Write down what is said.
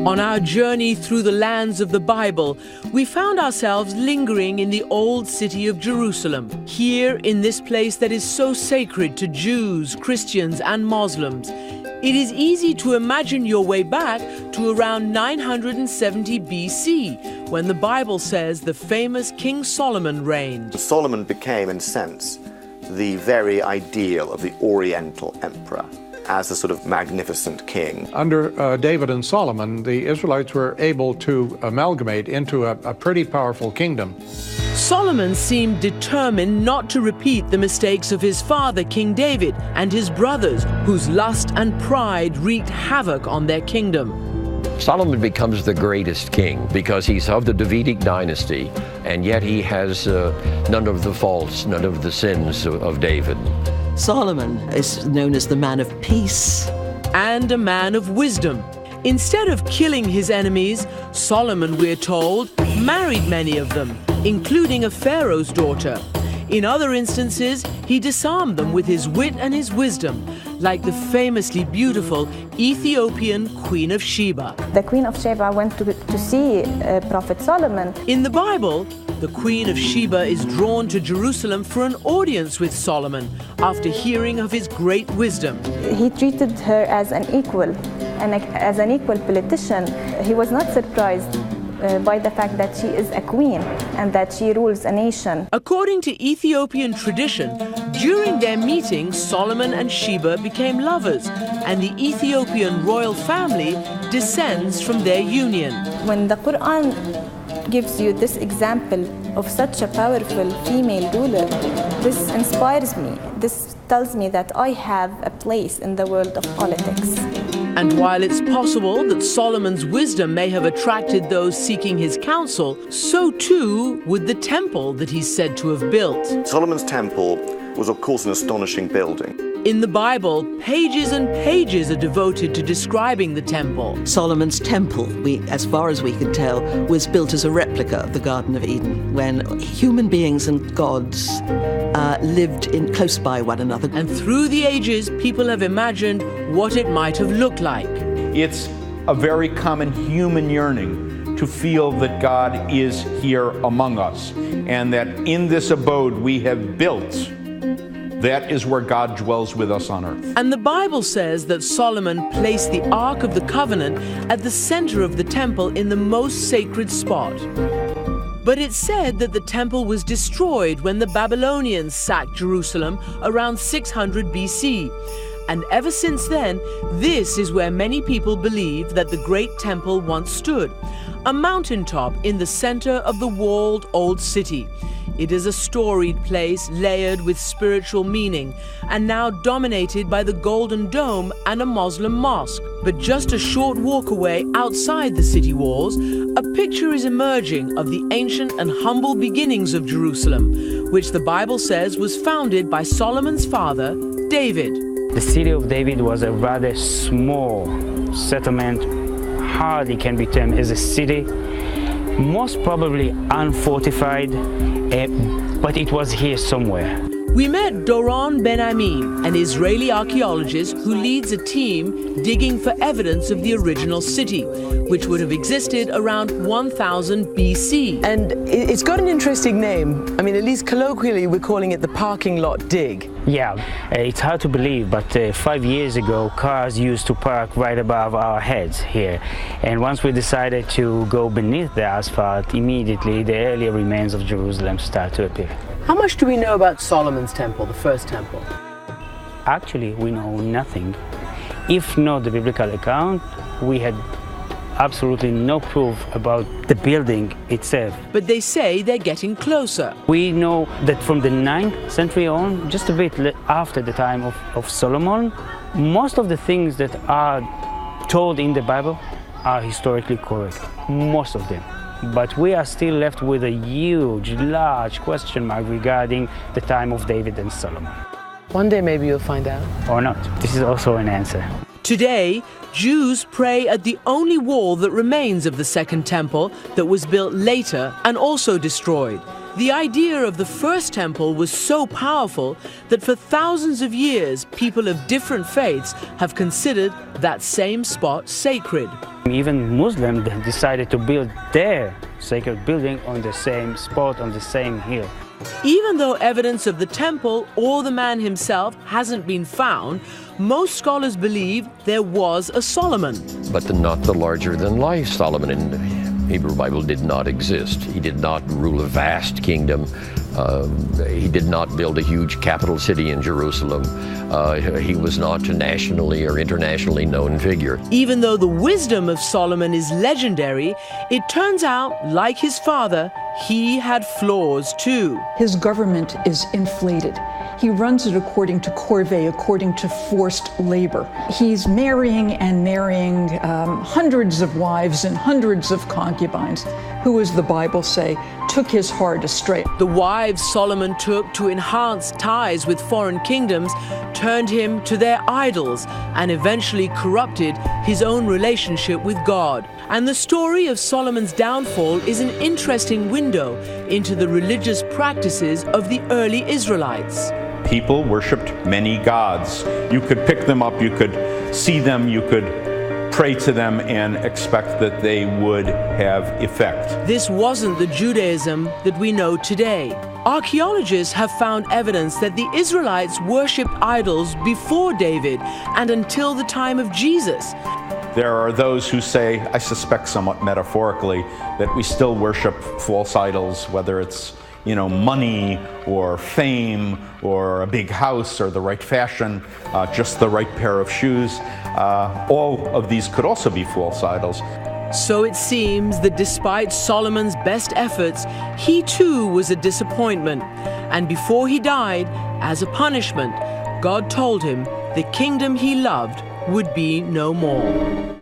On our journey through the lands of the Bible, we found ourselves lingering in the old city of Jerusalem. Here, in this place that is so sacred to Jews, Christians, and Muslims, it is easy to imagine your way back to around 970 BC, when the Bible says the famous King Solomon reigned. Solomon became, in a sense, the very ideal of the Oriental emperor, as a sort of magnificent king. Under David and Solomon, the Israelites were able to amalgamate into a pretty powerful kingdom. Solomon seemed determined not to repeat the mistakes of his father, King David, and his brothers, whose lust and pride wreaked havoc on their kingdom. Solomon becomes the greatest king because he's of the Davidic dynasty, and yet he has none of the faults, none of the sins of David. Solomon is known as the man of peace. And a man of wisdom. Instead of killing his enemies, Solomon, we're told, married many of them, including a pharaoh's daughter. In other instances, he disarmed them with his wit and his wisdom, like the famously beautiful Ethiopian Queen of Sheba. The Queen of Sheba went to see Prophet Solomon. In the Bible, the Queen of Sheba is drawn to Jerusalem for an audience with Solomon after hearing of his great wisdom. He treated her as an equal, and as an equal politician. He was not surprised by the fact that she is a queen and that she rules a nation. According to Ethiopian tradition, during their meeting, Solomon and Sheba became lovers, and the Ethiopian royal family descends from their union. When the Quran gives you this example of such a powerful female ruler, this inspires me. This tells me that I have a place in the world of politics. And while it's possible that Solomon's wisdom may have attracted those seeking his counsel, so too would the temple that he's said to have built. Solomon's temple was, of course, an astonishing building. In the Bible, pages and pages are devoted to describing the temple. Solomon's temple, as far as we can tell, was built as a replica of the Garden of Eden, when human beings and gods lived close by one another. And through the ages, people have imagined what it might have looked like. It's a very common human yearning to feel that God is here among us, and that in this abode we have built, that is where God dwells with us on earth. And the Bible says that Solomon placed the Ark of the Covenant at the center of the temple in the most sacred spot. But it's said that the temple was destroyed when the Babylonians sacked Jerusalem around 600 BC. And ever since then, this is where many people believe that the great temple once stood, a mountaintop in the center of the walled old city. It is a storied place layered with spiritual meaning and now dominated by the Golden Dome and a Muslim mosque. But just a short walk away outside the city walls, a picture is emerging of the ancient and humble beginnings of Jerusalem, which the Bible says was founded by Solomon's father, David. The city of David was a rather small settlement, hardly can be termed as a city, most probably unfortified, but it was here somewhere. We met Doron Ben-Amin, an Israeli archaeologist who leads a team digging for evidence of the original city, which would have existed around 1000 BC. And it's got an interesting name. I mean, at least colloquially, we're calling it the parking lot dig. Yeah, it's hard to believe, but 5 years ago, cars used to park right above our heads here. And once we decided to go beneath the asphalt, immediately the earlier remains of Jerusalem start to appear. How much do we know about Solomon's temple, the first temple? Actually, we know nothing. If not the biblical account, we had absolutely no proof about the building itself. But they say they're getting closer. We know that from the 9th century on, just a bit after the time of Solomon, most of the things that are told in the Bible are historically correct, most of them. But we are still left with a huge, large question mark regarding the time of David and Solomon. One day maybe you'll find out. Or not. This is also an answer. Today, Jews pray at the only wall that remains of the Second Temple that was built later and also destroyed, The idea of the first temple was so powerful that for thousands of years, people of different faiths have considered that same spot sacred. Even Muslims decided to build their sacred building on the same spot, on the same hill. Even though evidence of the temple or the man himself hasn't been found, most scholars believe there was a Solomon. But not the larger-than-life Solomon in the Hebrew Bible did not exist. He did not rule a vast kingdom. He did not build a huge capital city in Jerusalem. He was not a nationally or internationally known figure. Even though the wisdom of Solomon is legendary, it turns out, like his father, he had flaws too. His government is inflated. He runs it according to corvée, according to forced labor. He's marrying and marrying hundreds of wives and hundreds of concubines, who, as the Bible say, took his heart astray. The wives Solomon took to enhance ties with foreign kingdoms turned him to their idols and eventually corrupted his own relationship with God. And the story of Solomon's downfall is an interesting window into the religious practices of the early Israelites. People worshipped many gods. You could pick them up, you could see them, you could pray to them and expect that they would have effect. This wasn't the Judaism that we know today. Archaeologists have found evidence that the Israelites worshipped idols before David and until the time of Jesus. There are those who say, I suspect somewhat metaphorically, that we still worship false idols, whether it's money or fame or a big house or the right fashion, just the right pair of shoes. All of these could also be false idols. So it seems that despite Solomon's best efforts, he too was a disappointment. And before he died, as a punishment, God told him the kingdom he loved would be no more.